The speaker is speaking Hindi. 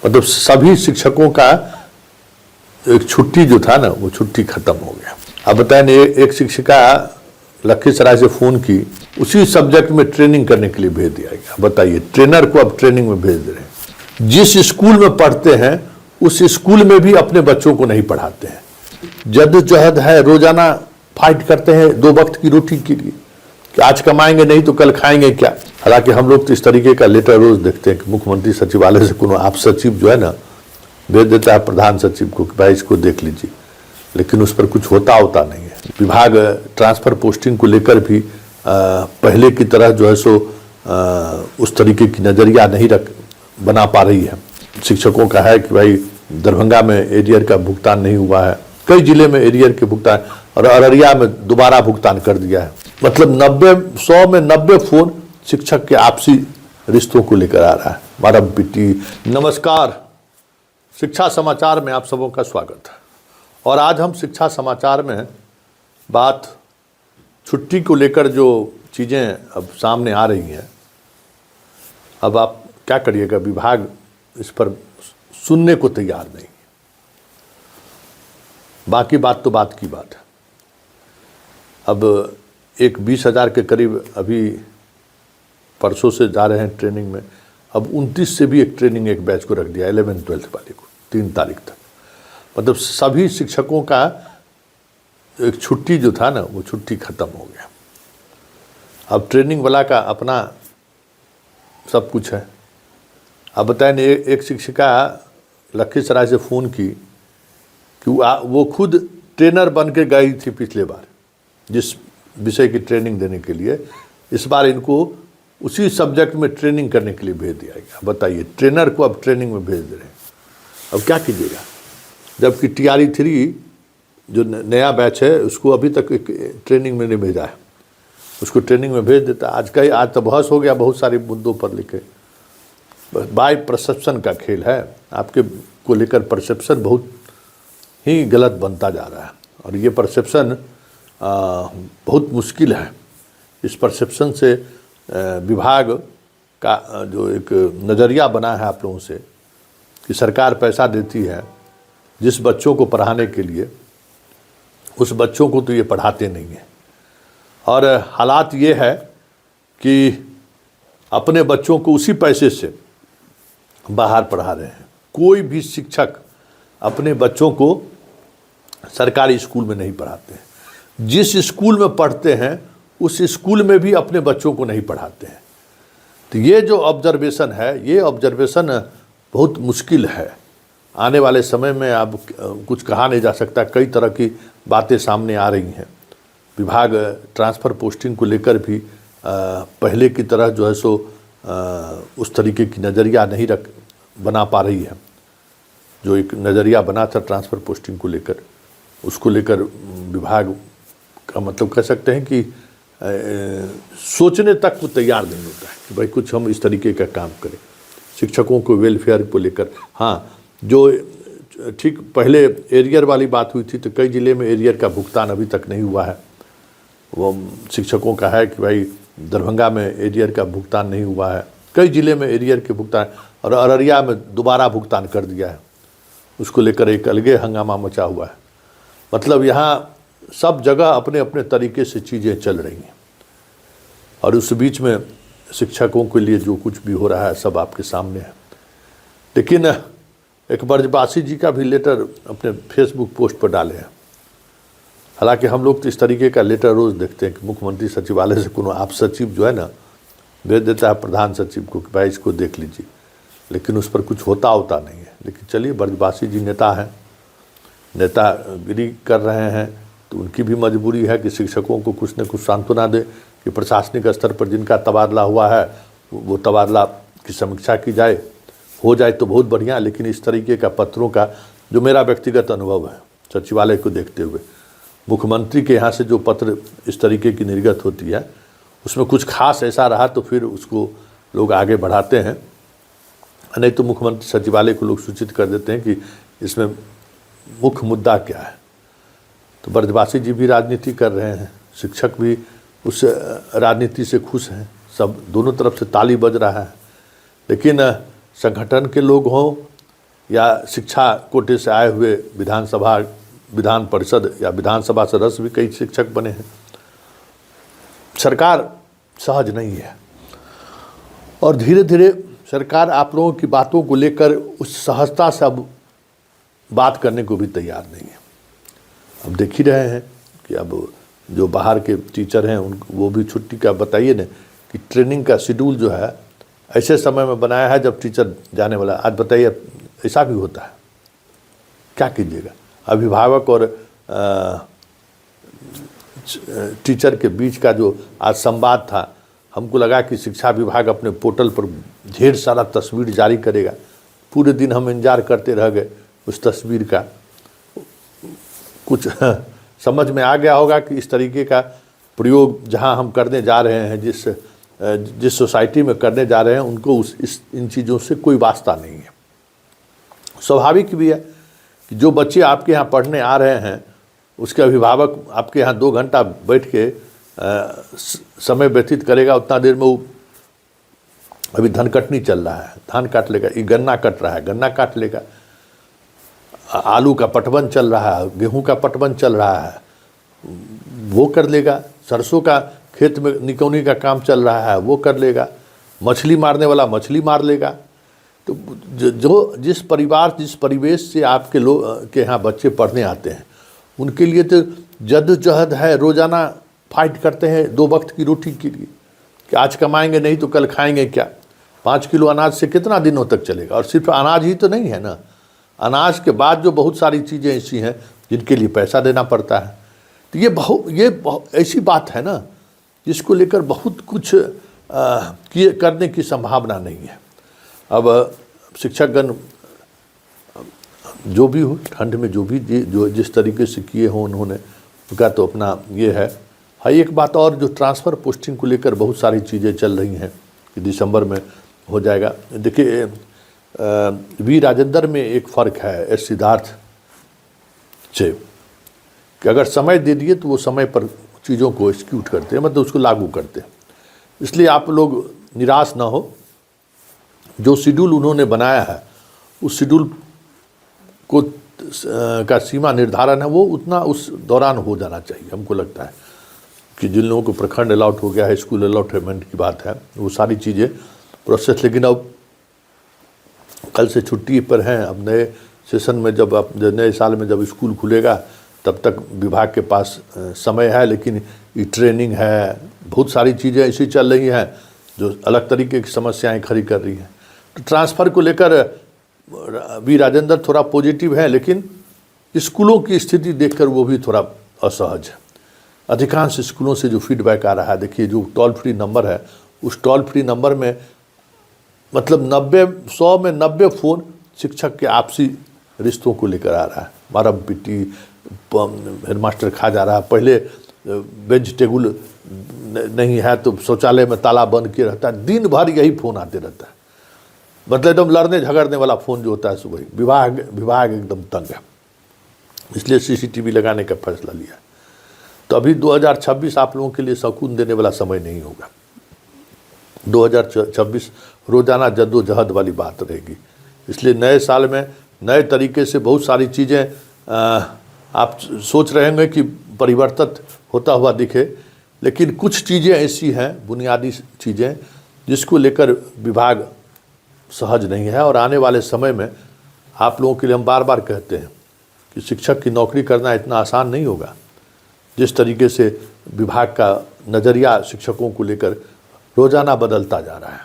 मतलब सभी शिक्षकों का एक छुट्टी जो था ना, वो छुट्टी खत्म हो गया। अब बताएं, एक शिक्षिका लखीसराय से फोन की, उसी सब्जेक्ट में ट्रेनिंग करने के लिए भेज दिया गया। बताइए, ट्रेनर को अब ट्रेनिंग में भेज दे रहे हैं। जिस स्कूल में पढ़ते हैं उस स्कूल में भी अपने बच्चों को नहीं पढ़ाते हैं। जद्दोजहद है, रोजाना फाइट करते हैं 2 वक्त की रोटी के लिए कि आज कमाएंगे नहीं तो कल खाएंगे क्या। हालांकि हम लोग तो इस तरीके का लेटर रोज देखते हैं कि मुख्यमंत्री सचिवालय से कोनो आप सचिव जो है ना भेज देता है प्रधान सचिव को कि भाई इसको देख लीजिए, लेकिन उस पर कुछ होता नहीं है। विभाग ट्रांसफर पोस्टिंग को लेकर भी पहले की तरह जो है सो उस तरीके की नजरिया नहीं बना पा रही है। शिक्षकों का है कि भाई दरभंगा में एरियर का भुगतान नहीं हुआ है, कई जिले में एरियर के भुगतान, और अररिया में दोबारा भुगतान कर दिया है। मतलब 100 में 90 फोन शिक्षक के आपसी रिश्तों को लेकर आ रहा है। मारम पिटी। नमस्कार, शिक्षा समाचार में आप सबों का स्वागत है। और आज हम शिक्षा समाचार में बात छुट्टी को लेकर जो चीज़ें अब सामने आ रही हैं, अब आप क्या करिएगा, विभाग इस पर सुनने को तैयार नहीं। बाकी बात तो बात की बात है। अब एक 20,000 के करीब अभी परसों से जा रहे हैं ट्रेनिंग में। अब 29 से भी एक ट्रेनिंग एक बैच को रख दिया 11th-12th वाले को 3 तारीख तक। मतलब सभी शिक्षकों का एक छुट्टी जो था ना, वो छुट्टी खत्म हो गया। अब ट्रेनिंग वाला का अपना सब कुछ है। अब बताएं, एक शिक्षिका लखीसराय से फ़ोन की कि वो खुद ट्रेनर बन के गई थी पिछले बार जिस विषय की ट्रेनिंग देने के लिए। इस बार इनको उसी सब्जेक्ट में ट्रेनिंग करने के लिए भेज दिया गया। बताइए, ट्रेनर को अब ट्रेनिंग में भेज दे रहे हैं। अब क्या कीजिएगा, जबकि TRE 3 जो नया बैच है उसको अभी तक एक ट्रेनिंग में नहीं भेजा है, उसको ट्रेनिंग में भेज देता। आज तो बहस हो गया बहुत सारे मुद्दों पर लिखे। बाय परसेप्शन का खेल है, आपके को लेकर परसेप्शन बहुत ही गलत बनता जा रहा है, और ये परसेप्शन बहुत मुश्किल है। इस परसेप्शन से विभाग का जो एक नज़रिया बना है आप लोगों से कि सरकार पैसा देती है जिस बच्चों को पढ़ाने के लिए, उस बच्चों को तो ये पढ़ाते नहीं हैं। और हालात ये है कि अपने बच्चों को उसी पैसे से बाहर पढ़ा रहे हैं। कोई भी शिक्षक अपने बच्चों को सरकारी स्कूल में नहीं पढ़ाते हैं। जिस स्कूल में पढ़ते हैं उस स्कूल में भी अपने बच्चों को नहीं पढ़ाते हैं। तो ये जो ऑब्जर्वेशन है, ये ऑब्जर्वेशन बहुत मुश्किल है। आने वाले समय में अब कुछ कहा नहीं जा सकता, कई तरह की बातें सामने आ रही हैं। विभाग ट्रांसफ़र पोस्टिंग को लेकर भी पहले की तरह जो है सो उस तरीके की नज़रिया नहीं बना पा रही है। जो एक नज़रिया बना था ट्रांसफ़र पोस्टिंग को लेकर, उसको लेकर विभाग का मतलब कह सकते हैं कि सोचने तक वो तैयार नहीं होता है कि भाई कुछ हम इस तरीके का काम करें शिक्षकों को वेलफेयर को लेकर। हाँ, जो ठीक पहले एरियर वाली बात हुई थी तो कई ज़िले में एरियर का भुगतान अभी तक नहीं हुआ है। वो शिक्षकों का है कि भाई दरभंगा में एरियर का भुगतान नहीं हुआ है, कई ज़िले में एरियर के भुगतान, और अररिया में दोबारा भुगतान कर दिया है। उसको लेकर एक अलगे हंगामा मचा हुआ है। मतलब यहाँ सब जगह अपने अपने तरीके से चीज़ें चल रही हैं, और उस बीच में शिक्षकों के लिए जो कुछ भी हो रहा है सब आपके सामने है। लेकिन एक ब्रजवासी जी का भी लेटर अपने फेसबुक पोस्ट पर डाले हैं। हालांकि हम लोग तो इस तरीके का लेटर रोज़ देखते हैं कि मुख्यमंत्री सचिवालय से कोनो आप सचिव जो है ना भेज देता है प्रधान सचिव को कि भाई इसको देख लीजिए, लेकिन उस पर कुछ होता नहीं है। लेकिन चलिए, ब्रजवासी जी नेता हैं, नेतागिरी कर रहे हैं, तो उनकी भी मजबूरी है कि शिक्षकों को कुछ न कुछ सांत्वना दे कि प्रशासनिक स्तर पर जिनका तबादला हुआ है वो तबादला की समीक्षा की जाए, हो जाए तो बहुत बढ़िया। लेकिन इस तरीके का पत्रों का जो मेरा व्यक्तिगत अनुभव है सचिवालय को देखते हुए, मुख्यमंत्री के यहाँ से जो पत्र इस तरीके की निर्गत होती है उसमें कुछ खास ऐसा रहा तो फिर उसको लोग आगे बढ़ाते हैं, नहीं तो मुख्यमंत्री सचिवालय को लोग सूचित कर देते हैं कि इसमें मुख्य मुद्दा क्या है। तो ब्रजवासी जी भी राजनीति कर रहे हैं, शिक्षक भी उस राजनीति से खुश हैं, सब दोनों तरफ से ताली बज रहा है। लेकिन संगठन के लोग हों या शिक्षा कोटे से आए हुए विधान परिषद या विधानसभा सदस्य भी कई शिक्षक बने हैं। सरकार सहज नहीं है और धीरे धीरे सरकार आप लोगों की बातों को लेकर उस सहजता से अब बात करने को भी तैयार नहीं है। अब देख ही रहे हैं कि अब जो बाहर के टीचर हैं वो भी छुट्टी का बताइए ना कि ट्रेनिंग का शेड्यूल जो है ऐसे समय में बनाया है जब टीचर जाने वाला। आज बताइए ऐसा भी होता है, क्या कीजिएगा। अभिभावक और टीचर के बीच का जो आज संवाद था, हमको लगा कि शिक्षा विभाग अपने पोर्टल पर ढेर सारा तस्वीर जारी करेगा। पूरे दिन हम इंतजार करते रह गए उस तस्वीर का। कुछ समझ में आ गया होगा कि इस तरीके का प्रयोग जहां हम करने जा रहे हैं, जिस सोसाइटी में करने जा रहे हैं, उनको इन चीज़ों से कोई वास्ता नहीं है। स्वाभाविक भी है कि जो बच्चे आपके यहाँ पढ़ने आ रहे हैं उसके अभिभावक आपके यहाँ 2 घंटा बैठ के समय व्यतीत करेगा। उतना देर में वो अभी धनकटनी चल रहा है, धान काट लेगा, ये गन्ना कट रहा है, गन्ना काट लेगा, आलू का पटवन चल रहा है, गेहूं का पटवन चल रहा है, वो कर लेगा, सरसों का खेत में निकौनी का काम चल रहा है, वो कर लेगा, मछली मारने वाला मछली मार लेगा। तो जिस परिवेश से आपके लोग के यहाँ बच्चे पढ़ने आते हैं उनके लिए तो जद्दोजहद है, रोज़ाना फाइट करते हैं 2 वक्त की रोटी के लिए कि आज कमाएंगे नहीं तो कल खाएंगे क्या। 5 किलो अनाज से कितना दिनों तक चलेगा। और सिर्फ अनाज ही तो नहीं है ना, अनाज के बाद जो बहुत सारी चीज़ें ऐसी हैं जिनके लिए पैसा देना पड़ता है। तो ये ऐसी बात है ना जिसको लेकर बहुत कुछ करने की संभावना नहीं है। अब शिक्षकगण जो भी हो, ठंड में जो जिस तरीके से किए हों उन्होंने, उनका तो अपना ये है। हाँ, एक बात और, जो ट्रांसफ़र पोस्टिंग को लेकर बहुत सारी चीज़ें चल रही हैं कि दिसंबर में हो जाएगा। देखिए वी राजेंद्र में एक फ़र्क है एस सिद्धार्थ से कि अगर समय दे दिए तो वो समय पर चीज़ों को एग्जीक्यूट करते हैं, मतलब उसको लागू करते हैं। इसलिए आप लोग निराश ना हो। जो शेड्यूल उन्होंने बनाया है उस शेड्यूल को का सीमा निर्धारण है वो उतना उस दौरान हो जाना चाहिए। हमको लगता है कि जिन लोगों को प्रखंड अलॉट हो गया है, स्कूल अलॉटमेंट की बात है, वो सारी चीज़ें प्रोसेस। लेकिन अब कल से छुट्टी पर हैं, अब नए सेशन में नए साल में जब स्कूल खुलेगा तब तक विभाग के पास समय है। लेकिन ये ट्रेनिंग है, बहुत सारी चीज़ें ऐसी चल रही हैं जो अलग तरीके की समस्याएं खड़ी कर रही हैं। तो ट्रांसफ़र को लेकर वी राजेंद्र थोड़ा पॉजिटिव है, लेकिन स्कूलों की स्थिति देखकर वो भी थोड़ा असहज है। अधिकांश स्कूलों से जो फीडबैक आ रहा है, देखिए जो टोल फ्री नंबर है, उस टोल फ्री नंबर में मतलब 100 में 90 फ़ोन शिक्षक के आपसी रिश्तों को लेकर आ रहा है। मारम पिटी, हेडमास्टर खा जा रहा है, पहले बेंच टेबल नहीं है तो शौचालय में ताला बंद किया रहता है, दिन भर यही फ़ोन आते रहता है। मतलब एकदम लड़ने झगड़ने वाला फ़ोन जो होता है सुबह। विभाग एकदम तंग है, इसलिए CCTV लगाने का फैसला लिया। तो अभी 2026 आप लोगों के लिए सुकून देने वाला समय नहीं होगा। 2026 रोज़ाना जद्दोजहद वाली बात रहेगी। इसलिए नए साल में नए तरीके से बहुत सारी चीज़ें आप सोच रहे होंगे कि परिवर्तित होता हुआ दिखे, लेकिन कुछ चीज़ें ऐसी हैं, बुनियादी चीज़ें, जिसको लेकर विभाग सहज नहीं है। और आने वाले समय में आप लोगों के लिए हम बार बार कहते हैं कि शिक्षक की नौकरी करना इतना आसान नहीं होगा। जिस तरीके से विभाग का नज़रिया शिक्षकों को लेकर रोज़ाना बदलता जा रहा है।